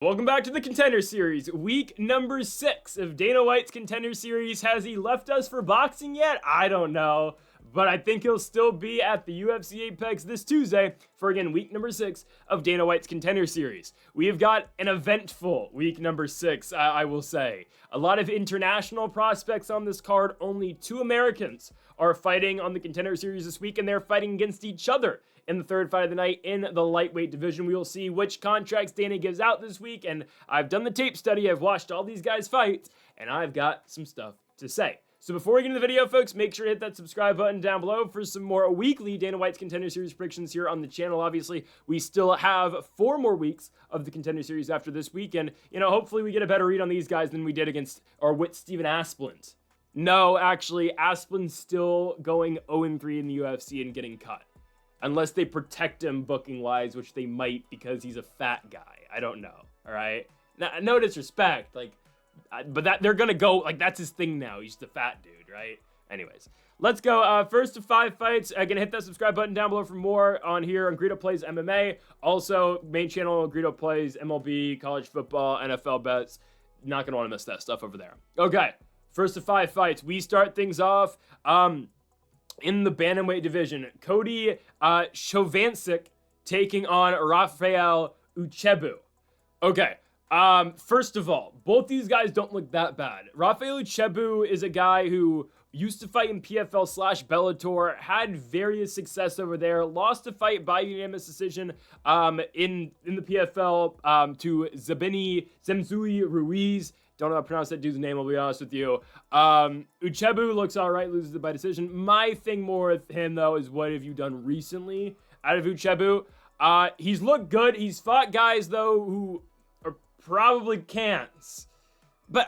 Welcome back to the Contender Series. Week number 6 of Dana White's Contender Series. Has he left us for boxing yet? I don't know. But I think he'll still be at the UFC Apex this Tuesday for, again, week number 6 of Dana White's Contender Series. We have got an eventful week number 6, I will say. A lot of international prospects on this card. Only 2 Americans are fighting on the Contender Series this week, and they're fighting against each other in the third fight of the night in the lightweight division. We will see which contracts Dana gives out this week, and I've done the tape study, I've watched all these guys fight, and I've got some stuff to say. So before we get into the video, folks, make sure to hit that subscribe button down below for some more weekly Dana White's Contender Series predictions here on the channel. Obviously, we still have 4 more weeks of the Contender Series after this week, and, hopefully we get a better read on these guys than we did against or with Steven Asplund. No, actually, Asplin's still going 0-3 in the UFC and getting cut. Unless they protect him booking-wise, which they might because he's a fat guy. I don't know, all right? Now, no disrespect, but they're going to go, that's his thing now. He's the fat dude, right? Anyways, let's go. First of 5 fights. Again, hit that subscribe button down below for more on here on Greedo Plays MMA. Also, main channel, Greedo Plays MLB, college football, NFL bets. Not going to want to miss that stuff over there. Okay, first of 5 fights. We start things off. In the bantamweight division, Cody Chovanick taking on Rafael Uchegbu. Okay, first of all, both these guys don't look that bad. Rafael Uchegbu is a guy who used to fight in PFL/Bellator, had various success over there, lost a fight by unanimous decision in the PFL to Zemzui Ruiz. Don't know how to pronounce that dude's name, I'll be honest with you. Uchegbu looks all right, loses it by decision. My thing more with him, though, is what have you done recently out of Uchegbu? He's looked good. He's fought guys, though, who are probably cants. But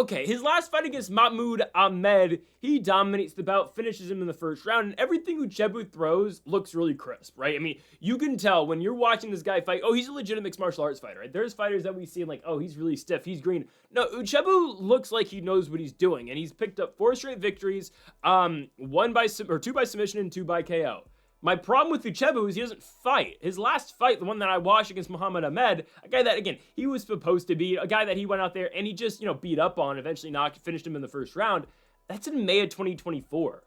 his last fight against Mahmoud Ahmed, he dominates the bout, finishes him in the first round, and everything Uchegbu throws looks really crisp, right? I mean, you can tell when you're watching this guy fight, he's a legitimate mixed martial arts fighter, right? There's fighters that we see he's really stiff, he's green. No, Uchegbu looks like he knows what he's doing, and he's picked up 4 straight victories, 2 by submission and 2 by KO. My problem with Uchegbu is he doesn't fight. His last fight, the one that I watched against Muhammad Ahmed, a guy that, again, he was supposed to beat, a guy that he went out there and he just, beat up on, eventually finished him in the first round. That's in May of 2024.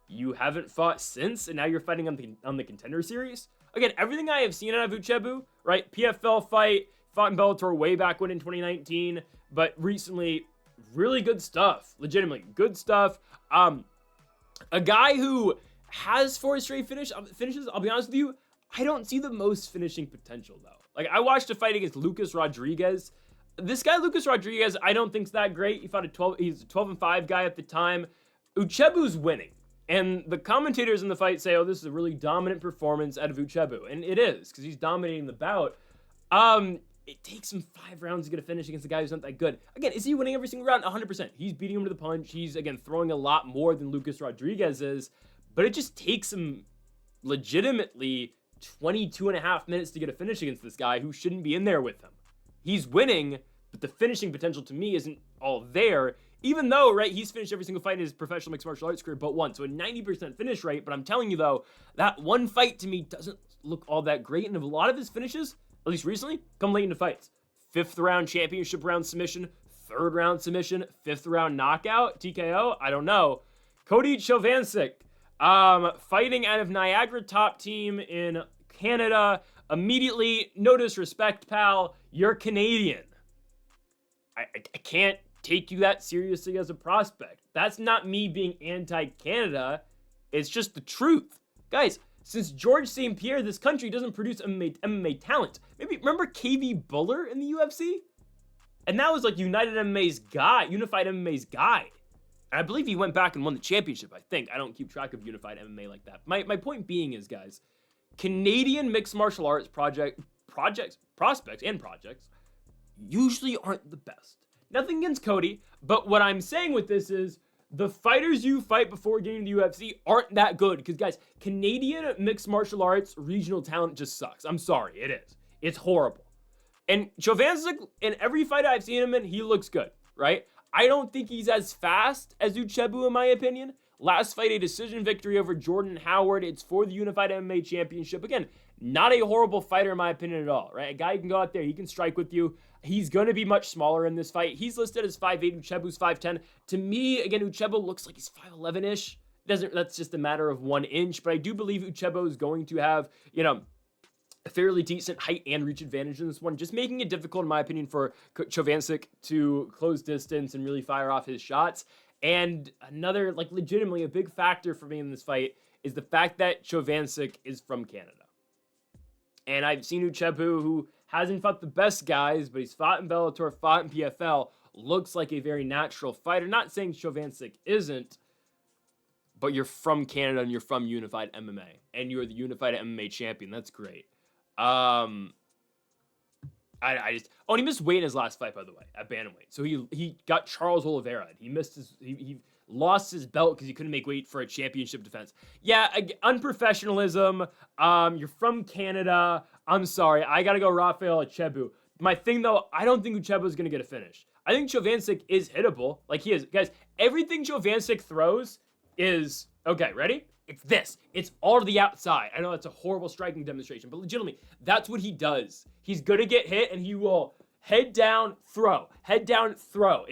You haven't fought since, and now you're fighting on the Contender Series? Again, everything I have seen out of Uchegbu, right? PFL fight, fought in Bellator way back when in 2019, but recently, really good stuff. Legitimately, good stuff. A guy who has 4 straight finishes, I'll be honest with you, I don't see the most finishing potential, though. I watched a fight against Lucas Rodriguez. This guy, Lucas Rodriguez, I don't think's that great. He's a 12-5 guy at the time. Uchegbu's winning. And the commentators in the fight say, this is a really dominant performance out of Uchegbu. And it is, because he's dominating the bout. It takes him 5 rounds to get a finish against a guy who's not that good. Again, is he winning every single round? 100%. He's beating him to the punch. He's, again, throwing a lot more than Lucas Rodriguez is. But it just takes him legitimately 22.5 minutes to get a finish against this guy who shouldn't be in there with him. He's winning, but the finishing potential to me isn't all there, even though, right, he's finished every single fight in his professional mixed martial arts career but one. So a 90% finish rate, but I'm telling you, though, that one fight to me doesn't look all that great. And a lot of his finishes, at least recently, come late into fights. 5th round championship round submission, 3rd round submission, 5th round knockout, TKO, I don't know. Cody Chovanick. Fighting out of Niagara Top Team in Canada. Immediately, no disrespect, pal, you're Canadian. I can't take you that seriously as a prospect. That's not me being anti-Canada. It's just the truth. Guys, since George St. Pierre, this country doesn't produce MMA talent. Maybe remember KV Buller in the UFC? And that was Unified MMA's guy. I believe he went back and won the championship, I think. I don't keep track of Unified MMA like that. My point being is, guys, Canadian mixed martial arts prospects usually aren't the best. Nothing against Cody, but what I'm saying with this is the fighters you fight before getting to the UFC aren't that good. Because, guys, Canadian mixed martial arts regional talent just sucks. I'm sorry, it is. It's horrible. And Chovanick, in every fight I've seen him in, he looks good, right? I don't think he's as fast as Uchegbu, in my opinion. Last fight, a decision victory over Jordan Howard. It's for the Unified MMA Championship. Again, not a horrible fighter in my opinion at all, right? A guy who can go out there, he can strike with you. He's going to be much smaller in this fight. He's listed as 5'8", Uchegbu's 5'10". To me, again, Uchegbu looks like he's 5'11"-ish. That's just a matter of 1 inch, but I do believe Uchegbu is going to have, a fairly decent height and reach advantage in this one, just making it difficult, in my opinion, for Chovanick to close distance and really fire off his shots. And another, legitimately a big factor for me in this fight is the fact that Chovanick is from Canada. And I've seen Uchegbu, who hasn't fought the best guys, but he's fought in Bellator, fought in PFL, looks like a very natural fighter. Not saying Chovanick isn't, but you're from Canada and you're from Unified MMA, and you're the Unified MMA champion. That's great. And he missed weight in his last fight, by the way, at bantamweight. So he got Charles Oliveira. He lost his belt because he couldn't make weight for a championship defense. Yeah, unprofessionalism. You're from Canada. I'm sorry. I gotta go Rafael Uchegbu. My thing though, I don't think Uchegbu is gonna get a finish. I think Chovanick is hittable. He is. Guys, everything Chovanick throws is okay. Ready? It's this. It's all to the outside. I know that's a horrible striking demonstration, but legitimately, that's what he does. He's going to get hit, and he will head down, throw. Head down, throw.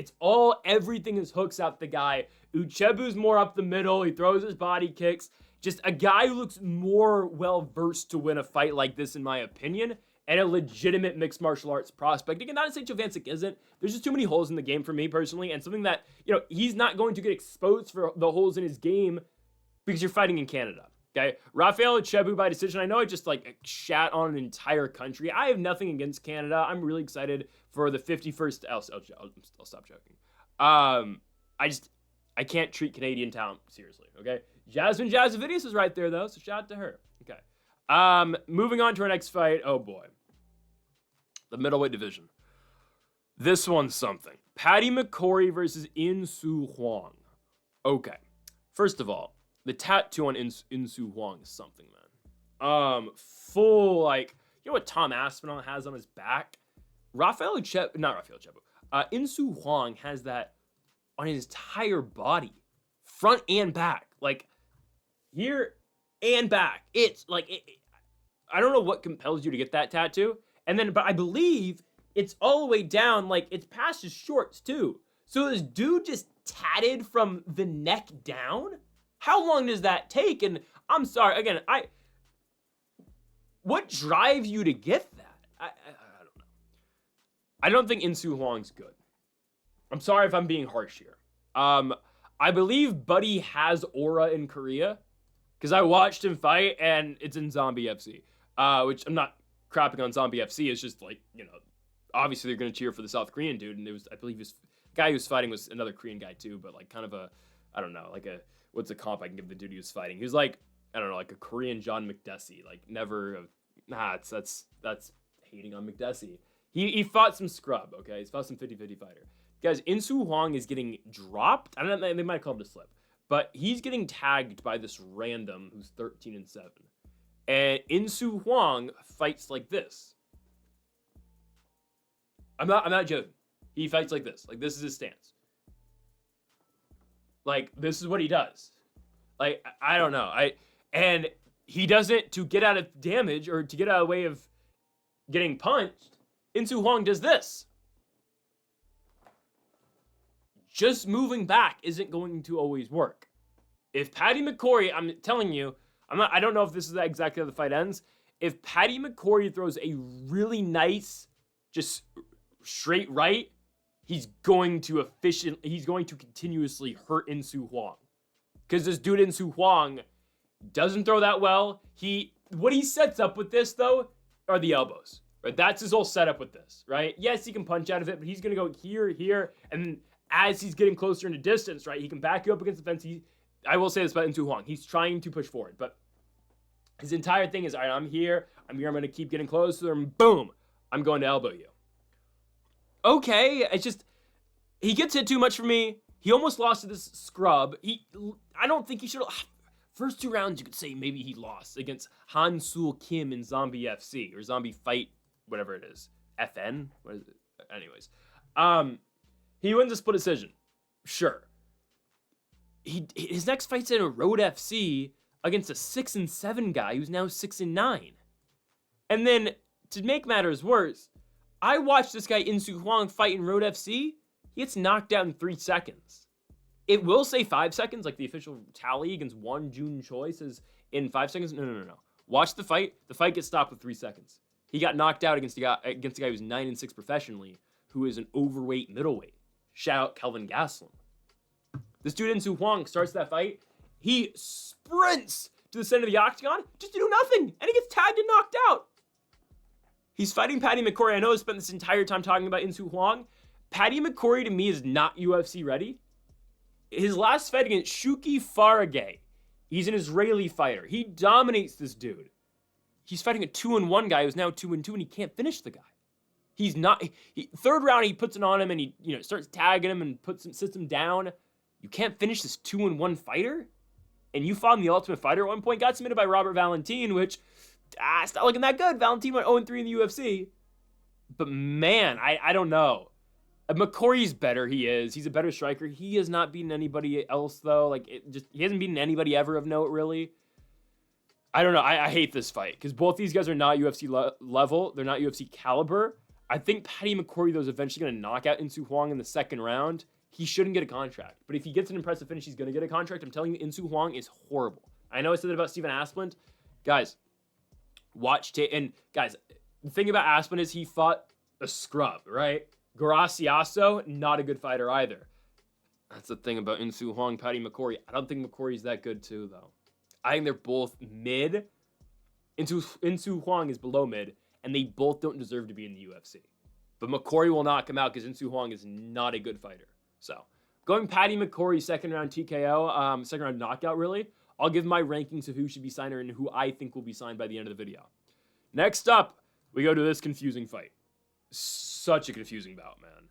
Everything is hooks out the guy. Uchegbu's more up the middle. He throws his body kicks. Just a guy who looks more well-versed to win a fight like this, in my opinion, and a legitimate mixed martial arts prospect. Again, not to say Chovanick isn't. There's just too many holes in the game for me, personally, and something that, he's not going to get exposed for the holes in his game because you're fighting in Canada, okay? Rafael Uchegbu by decision. I know I just, shat on an entire country. I have nothing against Canada. I'm really excited for the 51st... I'll stop joking. I can't treat Canadian talent seriously, okay? Jasmine Jazavidius is right there, though, so shout out to her. Okay. Moving on to our next fight. Oh, boy. The middleweight division. This one's something. Paddy McCrory versus In-Soo Hwang. Okay. First of all, the tattoo on In-Soo Hwang is something, man. Full, you know what Tom Aspinall has on his back? In-Soo Hwang has that on his entire body. Front and back. Here and back. It's, I don't know what compels you to get that tattoo. But I believe it's all the way down, it's past his shorts, too. So this dude just tatted from the neck down? How long does that take? And I'm sorry, again, what drives you to get that? I don't know. I don't think In-Soo Hwang's good. I'm sorry if I'm being harsh here. I believe Buddy has aura in Korea, because I watched him fight, and it's in Zombie FC, which I'm not crapping on Zombie FC. It's just obviously they're going to cheer for the South Korean dude, and I believe the guy he was fighting was another Korean guy too, but kind of I don't know, what's a comp I can give the dude he was fighting? He was I don't know, a Korean John McDessie, that's hating on McDessie. He fought some scrub, okay? He's fought some 50-50 fighter. Guys, In-Soo Hwang is getting dropped. I don't know, they might have called it a slip, but he's getting tagged by this random who's 13-7. And In-Soo Hwang fights like this. I'm not joking. He fights like this. This is his stance. This is what he does. I don't know. And he doesn't, to get out of damage or to get out of the way of getting punched, In-Soo Hwang does this. Just moving back isn't going to always work. If Paddy McCrory, I'm telling you, I don't know if this is exactly how the fight ends. If Paddy McCrory throws a really nice, just straight right, he's going to continuously hurt In-Soo Hwang. Because this dude In-Soo Hwang doesn't throw that well. What he sets up with this, though, are the elbows. Right? That's his whole setup with this, right? Yes, he can punch out of it, but he's going to go here, and as he's getting closer into distance, right, he can back you up against the fence. I will say this about In-Soo Hwang. He's trying to push forward, but his entire thing is, all right, I'm here, I'm going to keep getting closer, and boom, I'm going to elbow you. Okay, it's just, he gets hit too much for me. He almost lost to this scrub. I don't think he should have. First 2 rounds, you could say maybe he lost against Han Sul Kim in Zombie FC, or Zombie Fight, whatever it is. FN? What is it? Anyways. He wins a split decision. Sure. his next fight's in a Road FC against a 6-7 guy who's now 6-9. And then, to make matters worse, I watched this guy Insu Hwang fight in Road FC. He gets knocked out in 3 seconds. It will say 5 seconds, like the official tally against Won Jun Choi says in 5 seconds. No. Watch the fight. The fight gets stopped with 3 seconds. He got knocked out against a guy who's 9-6 professionally, who is an overweight middleweight. Shout out Kelvin Gastelum. This dude Insu Hwang starts that fight. He sprints to the center of the octagon just to do nothing, and he gets tagged and knocked out. He's fighting Paddy McCrory. I know I spent this entire time talking about Insu Hwang. Paddy McCrory, to me, is not UFC ready. His last fight against Shuki Farage, he's an Israeli fighter. He dominates this dude. He's fighting a 2-1 guy who's now 2-2, and he can't finish the guy. He's not. Third round, he puts it on him, and he starts tagging him and sits him down. You can't finish this 2-1 fighter? And you fought in the Ultimate Fighter at one point, got submitted by Robert Valentin, which, it's not looking that good. Valentin went 0-3 in the UFC. But man, I don't know. McCrory's better, he is. He's a better striker. He has not beaten anybody else, though. He hasn't beaten anybody ever of note, really. I don't know. I hate this fight, because both these guys are not UFC level. They're not UFC caliber. I think Paddy McCrory, though, is eventually going to knock out Insu Hwang in the second round. He shouldn't get a contract. But if he gets an impressive finish, he's going to get a contract. I'm telling you, Insu Hwang is horrible. I know I said that about Steven Asplund. Guys, and guys, the thing about Asplund is he fought a scrub, right? Graciaso, not a good fighter either. That's the thing about Insu Hwang, Paddy McCrory. I don't think McCrory's that good too, though. I think they're both mid. Insu Hwang is below mid, and they both don't deserve to be in the UFC. But McCrory will knock him out because Insu Hwang is not a good fighter. So, going Paddy McCrory, second round TKO, second round knockout, really. I'll give my rankings of who should be signed and who I think will be signed by the end of the video. Next up, we go to this confusing fight. Such a confusing bout, man.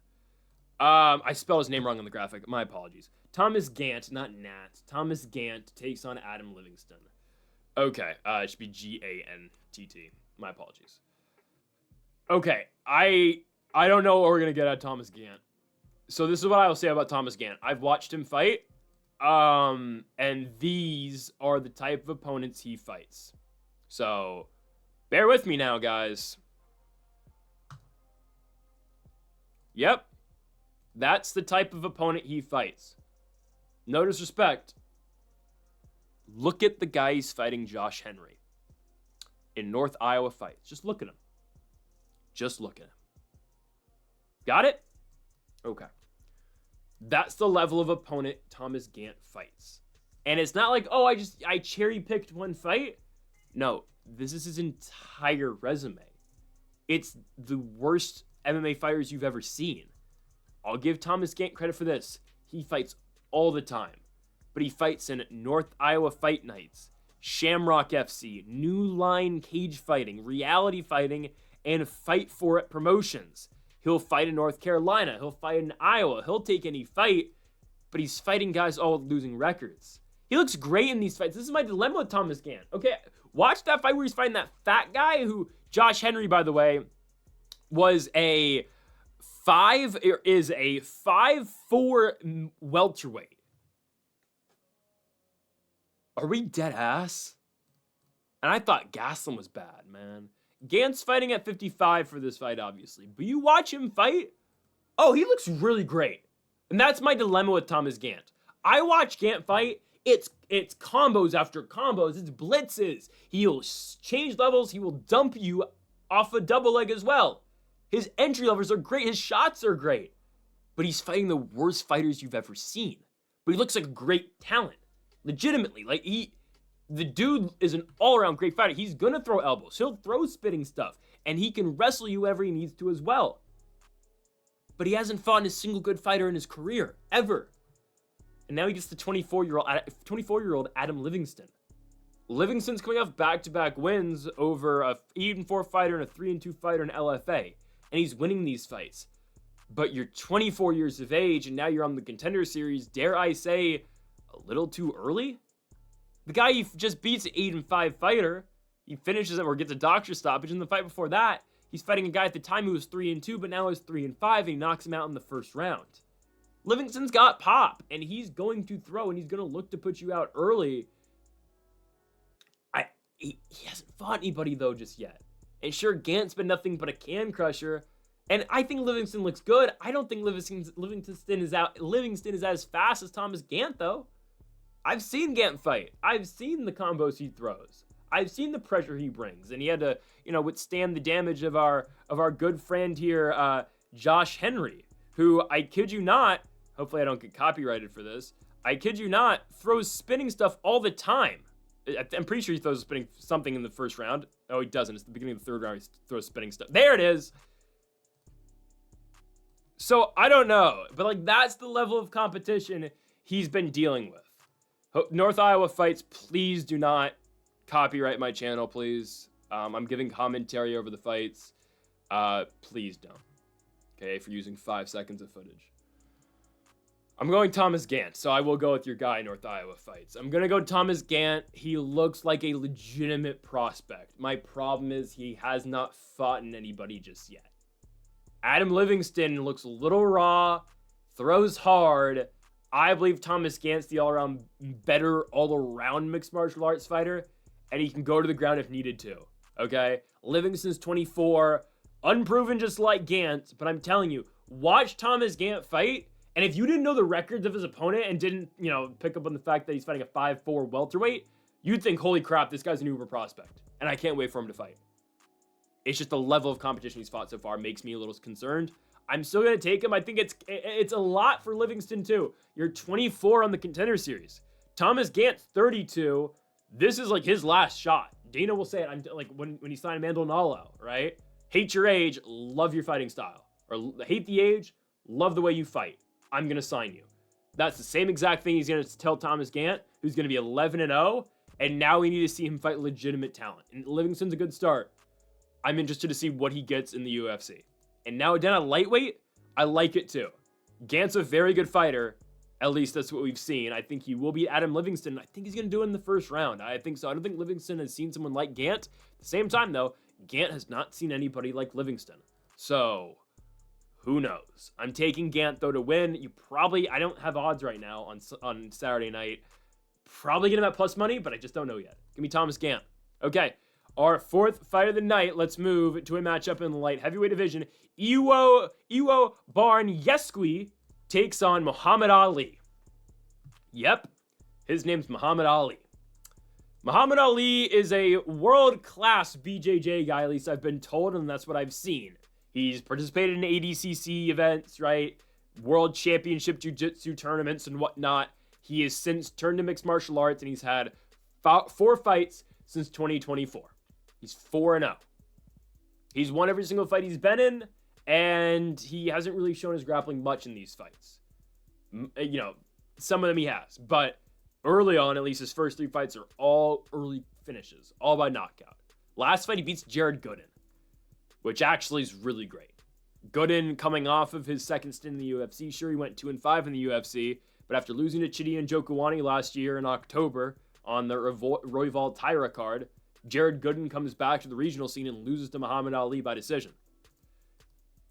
I spelled his name wrong on the graphic. My apologies. Thomas Gant, not Nat. Thomas Gant takes on Adam Livingston. Okay, it should be G-A-N-T-T. My apologies. Okay, I don't know what we're going to get out of Thomas Gant. So this is what I will say about Thomas Gant. I've watched him fight, and these are the type of opponents he fights. So, bear with me now, guys. Yep, that's the type of opponent he fights. No disrespect. Look at the guy he's fighting, Josh Henry, in North Iowa fights. Just look at him. Just look at him. Got it? Okay. That's the level of opponent Thomas Gant fights. And it's not like, oh, I cherry-picked one fight. No, this is his entire resume. It's the worst MMA fighters you've ever seen. I'll give Thomas Gant credit for this. He fights all the time. But he fights in North Iowa Fight Nights, Shamrock FC, New Line Cage Fighting, Reality Fighting, and Fight For It promotions. He'll fight in North Carolina. He'll fight in Iowa. He'll take any fight, but he's fighting guys all with losing records. He looks great in these fights. This is my dilemma with Thomas Gant. Okay, watch that fight where he's fighting that fat guy who, Josh Henry, by the way, is a 5'4" welterweight. Are we dead ass? And I thought Gastelum was bad, man. Gant's fighting at 55 for this fight, obviously. But you watch him fight, oh, he looks really great. And that's my dilemma with Thomas Gant. I watch Gant fight, it's combos after combos, it's blitzes. He'll change levels, he will dump you off a double leg as well. His entry levels are great, his shots are great. But he's fighting the worst fighters you've ever seen. But he looks like a great talent. Legitimately, like the dude is an all-around great fighter. He's gonna throw elbows. He'll throw spitting stuff. And he can wrestle you wherever he needs to as well. But he hasn't fought a single good fighter in his career, ever. And now he gets the 24-year-old Adam Livingston. Livingston's coming off back-to-back wins over a 8-4 fighter and a 3-2 fighter in LFA. And he's winning these fights. But you're 24 years of age, and now you're on the Contender Series, dare I say, a little too early? The guy he just beats an 8-5 fighter. He finishes it or gets a doctor stoppage. In the fight before that, he's fighting a guy at the time who was 3-2, but now is 3-5, and he knocks him out in the first round. Livingston's got pop, and he's going to throw, and he's going to look to put you out early. He hasn't fought anybody, though, just yet. And sure, Gant's been nothing but a can crusher. And I think Livingston looks good. I don't think Livingston is as fast as Thomas Gant, though. I've seen Gant fight. I've seen the combos he throws. I've seen the pressure he brings. And he had to, withstand the damage of our good friend here, Josh Henry, who, I kid you not, hopefully I don't get copyrighted for this, I kid you not, throws spinning stuff all the time. I'm pretty sure he throws spinning something in the first round. Oh, he doesn't. It's the beginning of the third round. He throws spinning stuff. There it is. So, I don't know. But, that's the level of competition he's been dealing with. North Iowa Fights, please do not copyright my channel, please. I'm giving commentary over the fights. Please don't. Okay, for using 5 seconds of footage. I'm going Thomas Gant, so I will go with your guy, North Iowa Fights. I'm going to go Thomas Gant. He looks like a legitimate prospect. My problem is he has not fought anybody just yet. Adam Livingston looks a little raw, throws hard. I believe Thomas Gant's the all-around better all-around mixed martial arts fighter, and he can go to the ground if needed to, okay? Livingston's 24, unproven just like Gant, but I'm telling you, watch Thomas Gant fight. And if you didn't know the records of his opponent and didn't, pick up on the fact that he's fighting a 5'4" welterweight, you'd think, holy crap, this guy's an uber prospect. And I can't wait for him to fight. It's just the level of competition he's fought so far makes me a little concerned. I'm still going to take him. I think it's a lot for Livingston, too. You're 24 on the Contender Series. Thomas Gant, 32. This is his last shot. Dana will say it. I'm when he signed Mandel, right? Hate your age, love your fighting style. Or hate the age, love the way you fight. I'm going to sign you. That's the same exact thing he's going to tell Thomas Gant, who's going to be 11-0, and now we need to see him fight legitimate talent. And Livingston's a good start. I'm interested to see what he gets in the UFC. And now down at lightweight, I like it too. Gant's a very good fighter. At least that's what we've seen. I think he will beat Adam Livingston. I think he's going to do it in the first round. I think so. I don't think Livingston has seen someone like Gant. At the same time, though, Gant has not seen anybody like Livingston. So, who knows? I'm taking Gant, though, to win. I don't have odds right now on Saturday night. Probably get him at plus money, but I just don't know yet. Give me Thomas Gant. Okay, our fourth fight of the night. Let's move to a matchup in the light heavyweight division. Iwo Baraniewski takes on Muhammad Ali. Yep, his name's Muhammad Ali. Muhammad Ali is a world-class BJJ guy, at least I've been told, and that's what I've seen. He's participated in ADCC events, right? World Championship Jiu-Jitsu tournaments and whatnot. He has since turned to mixed martial arts, and he's had 4 fights since 2024. He's 4-0. He's won every single fight he's been in, and he hasn't really shown his grappling much in these fights. Some of them he has, but early on, at least his first 3 fights are all early finishes, all by knockout. Last fight, he beats Jared Gooden, which actually is really great. Gooden, coming off of his second stint in the UFC, sure, he went 2-5 in the UFC, but after losing to Chidi and Chowani last year in October on the Royval Tyra card, Jared Gooden comes back to the regional scene and loses to Muhammad Ali by decision.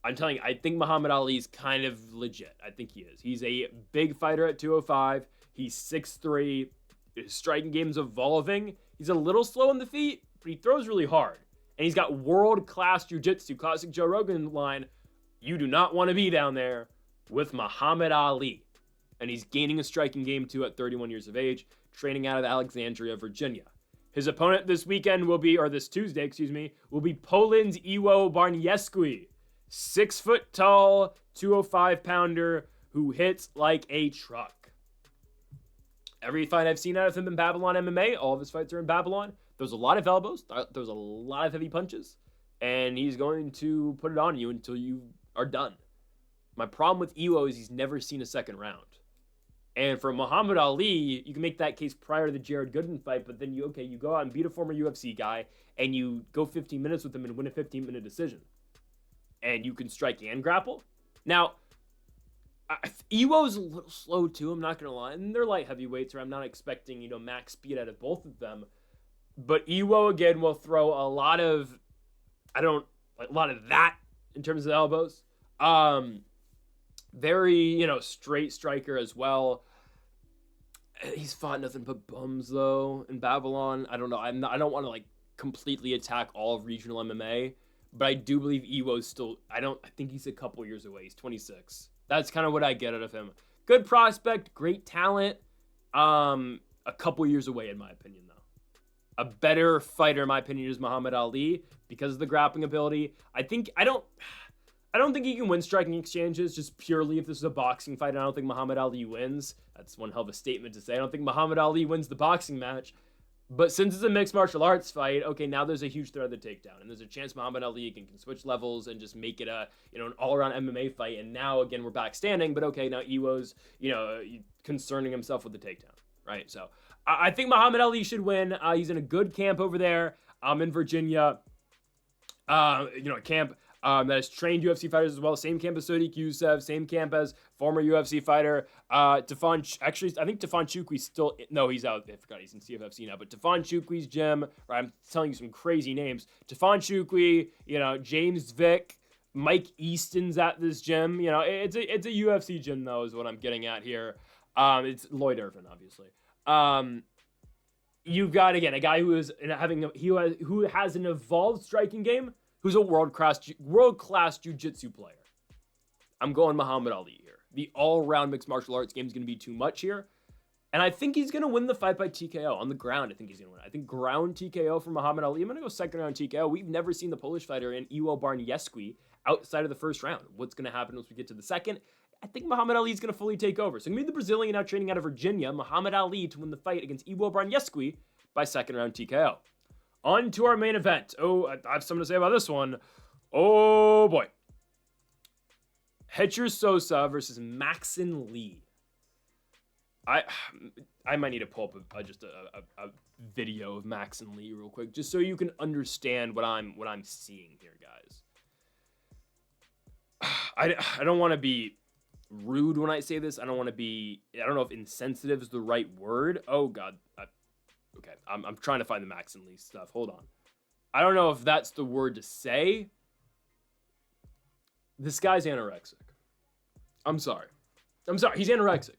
I'm telling you, I think Muhammad Ali's kind of legit. I think he is. He's a big fighter at 205. He's 6'3". His striking game's evolving. He's a little slow on the feet, but he throws really hard. And he's got world-class jiu-jitsu, classic Joe Rogan line. You do not want to be down there with Muhammad Ali. And he's gaining a striking game, too, at 31 years of age, training out of Alexandria, Virginia. His opponent this Tuesday, will be Poland's Iwo Baraniewski. 6 foot tall, 205-pounder who hits like a truck. Every fight I've seen out of him in Babylon MMA, all of his fights are in Babylon. There's a lot of elbows, there's a lot of heavy punches, and he's going to put it on you until you are done. My problem with Iwo is he's never seen a second round. And for Muhammad Ali, you can make that case prior to the Jared Gooden fight, but then you go out and beat a former UFC guy, and you go 15 minutes with him and win a 15-minute decision. And you can strike and grapple. Now, Iwo's a little slow too, I'm not going to lie. And they're light heavyweights, or I'm not expecting, max speed out of both of them. But Iwo, again, will throw a lot of that in terms of elbows. Very, straight striker as well. He's fought nothing but bums though in Babylon. I don't know. I don't want to like completely attack all of regional MMA, but I do believe Ewo's still. I think he's a couple years away. He's 26. That's kind of what I get out of him. Good prospect, great talent. A couple years away in my opinion though. A better fighter in my opinion is Muhammad Ali because of the grappling ability. I don't think he can win striking exchanges just purely if this is a boxing fight. I don't think Muhammad Ali wins. That's one hell of a statement to say. I don't think Muhammad Ali wins the boxing match. But since it's a mixed martial arts fight, okay, now there's a huge threat of the takedown. And there's a chance Muhammad Ali can switch levels and just make it an all-around MMA fight. And now, again, we're back standing. But okay, now Ewo's, concerning himself with the takedown, right? So I think Muhammad Ali should win. He's in a good camp over there. In Virginia. A camp that has trained UFC fighters as well. Same camp as Sodiq Yusuff. Same camp as former UFC fighter I think Tafon Chukwi's still... No, he's out. I forgot he's in CFFC now. But Tafon Chukwi's gym. Right, I'm telling you some crazy names. Tafon Chukwi, James Vick, Mike Easton's at this gym. It's a UFC gym, though, is what I'm getting at here. It's Lloyd Irvin, obviously. You've got, again, a guy who has an evolved striking game, who's a world-class jiu-jitsu player. I'm going Muhammad Ali here. The all-round mixed martial arts game is going to be too much here. And I think he's going to win the fight by TKO. On the ground, I think he's going to win. I think ground TKO for Muhammad Ali. I'm going to go second round TKO. We've never seen the Polish fighter in Iwo Baraniewski outside of the first round. What's going to happen once we get to the second? I think Muhammad Ali is going to fully take over. So I'm going to be the Brazilian now training out of Virginia, Muhammad Ali, to win the fight against Iwo Baraniewski by second round TKO. On to our main event. Oh, I have something to say about this one. Oh, boy. Hector Sosa versus Maxon Lee. I might need to pull up just a video of Maxon Lee real quick, just so you can understand what I'm seeing here, guys. I don't want to be rude when I say this. I don't know if insensitive is the right word. Oh, God. Okay, I'm trying to find the Maxon Lee stuff. Hold on. I don't know if that's the word to say. This guy's anorexic. I'm sorry. He's anorexic.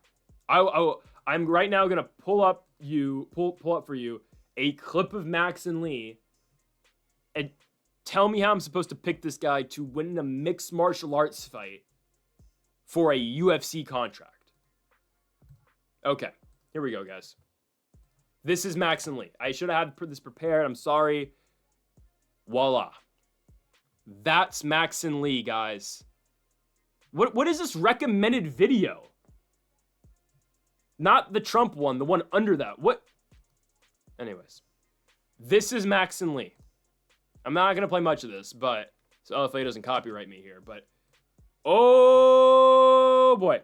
I'm right now gonna pull up for you a clip of Maxon Lee and tell me how I'm supposed to pick this guy to win a mixed martial arts fight for a UFC contract. Okay, here we go, guys. This is Maxon Lee. I should have had this prepared. I'm sorry. Voila. That's Maxon Lee, guys. What is this recommended video? Not the Trump one, the one under that. What? Anyways. This is Maxon Lee. I'm not going to play much of this, but... So LFA doesn't copyright me here, but... Oh, boy.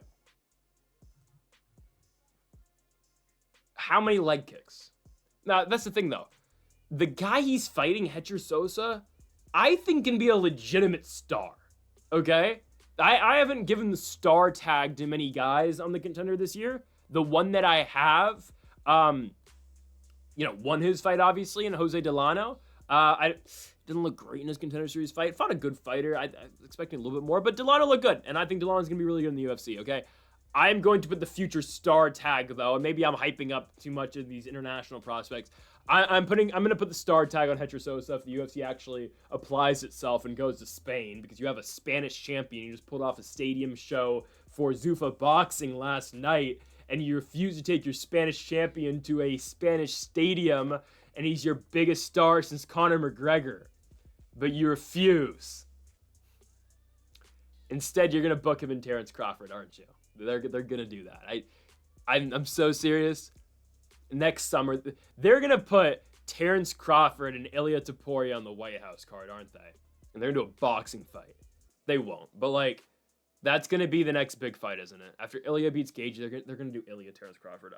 How many leg kicks? Now, that's the thing, though. The guy he's fighting, Hector Sosa, I think can be a legitimate star. Okay? I haven't given the star tag to many guys on the Contender this year. The one that I have, won his fight, obviously, in Jose Delano. I didn't look great in his Contender Series fight. Fought a good fighter. I was expecting a little bit more, but Delano looked good, and I think Delano's going to be really good in the UFC, okay? I'm going to put the future star tag, though, and maybe I'm hyping up too much of these international prospects. I'm going to put the star tag on Hector Sosa if the UFC actually applies itself and goes to Spain, because you have a Spanish champion. You just pulled off a stadium show for Zuffa Boxing last night, and you refuse to take your Spanish champion to a Spanish stadium, and he's your biggest star since Conor McGregor. But you refuse. Instead, you're going to book him in Terrence Crawford, aren't you? They're going to do that. I'm so serious. Next summer, they're going to put Terrence Crawford and Ilia Topuria on the White House card, aren't they? And they're going to do a boxing fight. They won't. But, that's going to be the next big fight, isn't it? After Ilia beats Gage, they're going to do Ilia Terrence Crawford.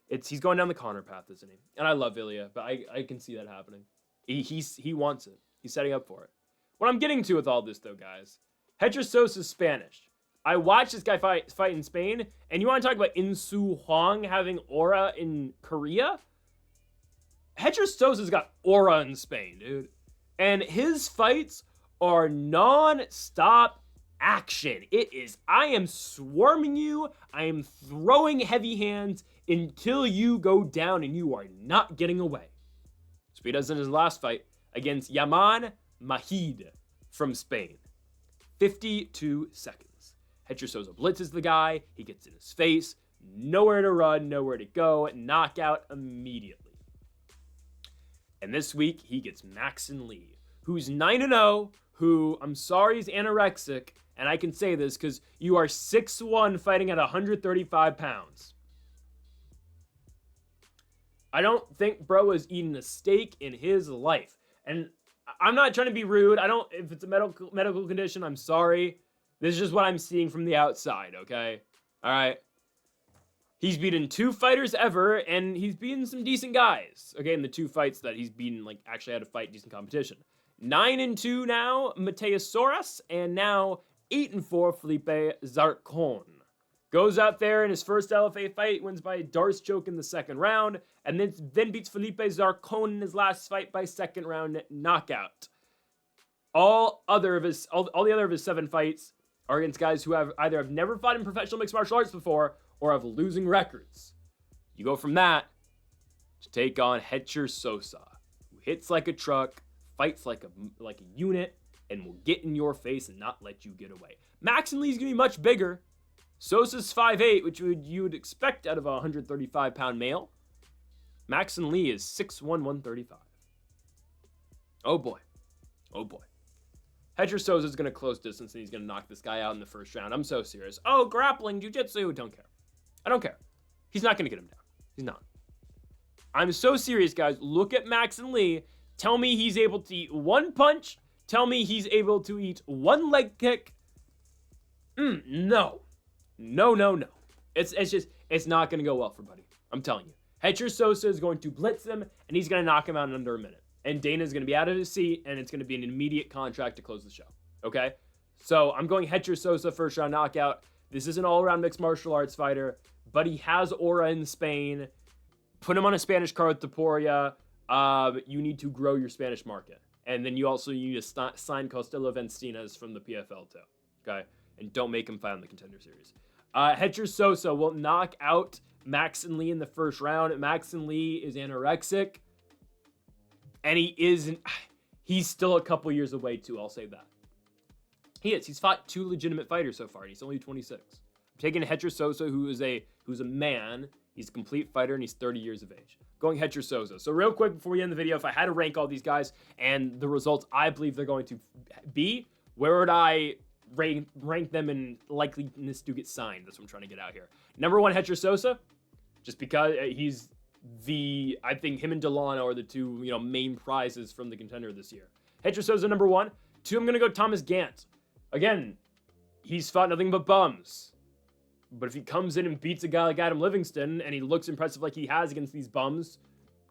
He's going down the Conor path, isn't he? And I love Ilia, but I can see that happening. He wants it. He's setting up for it. What I'm getting to with all this, though, guys, Hector Sosa's Spanish. I watched this guy fight in Spain, and you want to talk about In-Soo Hwang having aura in Korea? Hector Sosa's got aura in Spain, dude. And his fights are non-stop action. I am swarming you. I am throwing heavy hands until you go down and you are not getting away. So he does in his last fight against Yaman Mahid from Spain. 52 seconds. Hector Sosa blitzes the guy. He gets in his face. Nowhere to run, nowhere to go. Knockout immediately. And this week, he gets Maxon Lee, who's 9-0, who, I'm sorry, is anorexic. And I can say this because you are 6'1", fighting at 135 pounds. I don't think bro has eaten a steak in his life. And I'm not trying to be rude. If it's a medical condition, I'm sorry. This is just what I'm seeing from the outside, okay? All right. He's beaten 2 fighters ever, and he's beaten some decent guys. Okay, in the 2 fights that he's beaten, like, actually had to fight decent competition. 9-2 now, Mateus Soras, and now 8-4, Felipe Zarcon. Goes out there in his first LFA fight, wins by a Darce choke in the second round, and then beats Felipe Zarcon in his last fight by second round knockout. All the other of his 7 fights are against guys who have never fought in professional mixed martial arts before or have losing records. You go from that to take on Hector Sosa, who hits like a truck, fights like a unit, and will get in your face and not let you get away. Maxon Lee's gonna be much bigger. Sosa's 5'8", which you would expect out of a 135-pound male. Maxon Lee is 6'1", 135. Oh boy. Oh boy. Hector Sosa is going to close distance and he's going to knock this guy out in the first round. I'm so serious. Oh, grappling, jiu-jitsu, don't care. I don't care. He's not going to get him down. He's not. I'm so serious, guys. Look at Maxon Lee. Tell me he's able to eat 1 punch. Tell me he's able to eat 1 leg kick. No. No. It's not going to go well for Buddy. I'm telling you. Hector Sosa is going to blitz him, and he's going to knock him out in under a minute. And Dana's going to be out of his seat, and it's going to be an immediate contract to close the show. Okay? So I'm going Hector Sosa first round knockout. This is an all-around mixed martial arts fighter, but he has aura in Spain. Put him on a Spanish card with Taporia. You need to grow your Spanish market. And then you also need to sign Costello Vencinas from the PFL too. Okay? And don't make him fight on the Contender Series. Hector Sosa will knock out Maxon Lee in the first round. Maxon Lee is anorexic. And he's still a couple years away too, I'll say that. He is. He's fought 2 legitimate fighters so far, and he's only 26. I'm taking Hector Sosa, who's a man. He's a complete fighter, and he's 30 years of age. Going Hector Sosa. So real quick before we end the video, if I had to rank all these guys and the results I believe they're going to be, where would I rank them in likeliness to get signed? That's what I'm trying to get out here. Number 1, Hector Sosa, just because he's I think him and Delano are the 2, main prizes from the Contender this year. Hector Sosa, number 1. 2, I'm going to go Thomas Gant. Again, he's fought nothing but bums. But if he comes in and beats a guy like Adam Livingston, and he looks impressive like he has against these bums,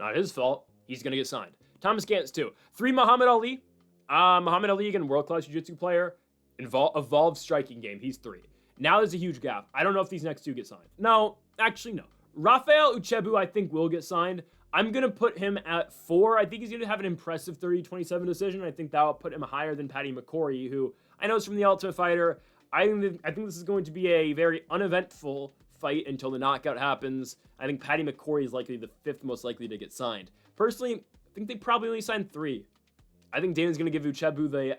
not his fault. He's going to get signed. Thomas Gant's 2. 3, Muhammad Ali. Muhammad Ali, again, world-class jiu-jitsu player. Evolved striking game. He's 3. Now there's a huge gap. I don't know if these next 2 get signed. No, actually, no. Rafael Uchegbu, I think, will get signed. I'm going to put him at 4. I think he's going to have an impressive 30-27 decision. I think that will put him higher than Paddy McCrory, who I know is from the Ultimate Fighter. I think this is going to be a very uneventful fight until the knockout happens. I think Paddy McCrory is likely the 5th most likely to get signed. Personally, I think they probably only signed 3. I think Dana's going to give Uchegbu the,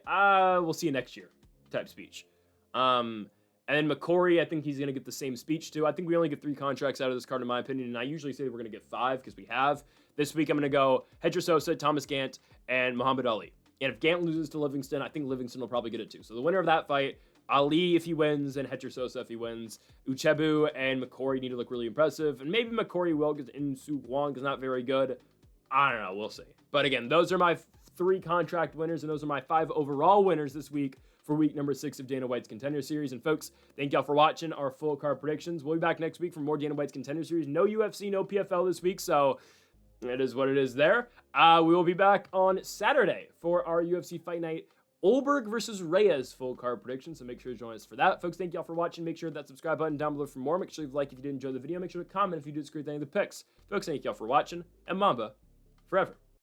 we'll see you next year type speech. And then McCrory, I think he's going to get the same speech too. I think we only get 3 contracts out of this card in my opinion, and I usually say we're going to get 5 because we have. This week I'm going to go Hector Sosa, Thomas Gant, and Muhammad Ali. And if Gant loses to Livingston, I think Livingston will probably get it too. So the winner of that fight, Ali if he wins, and Hector Sosa if he wins. Uchegbu and McCrory need to look really impressive, and maybe McCrory will because Hwanger is not very good. I don't know, we'll see. But again, those are my 3 contract winners, and those are my 5 overall winners this week for week number 6 of Dana White's Contender Series. And folks, thank y'all for watching our full card predictions. We'll be back next week for more Dana White's Contender Series. No UFC, no PFL this week, so it is what it is there. We will be back on Saturday for our UFC Fight Night Olberg versus Reyes full card prediction, so make sure to join us for that. Folks, thank y'all for watching. Make sure that subscribe button down below for more. Make sure you like if you did enjoy the video. Make sure to comment if you did disagree with any of the picks. Folks, thank y'all for watching, and Mamba forever.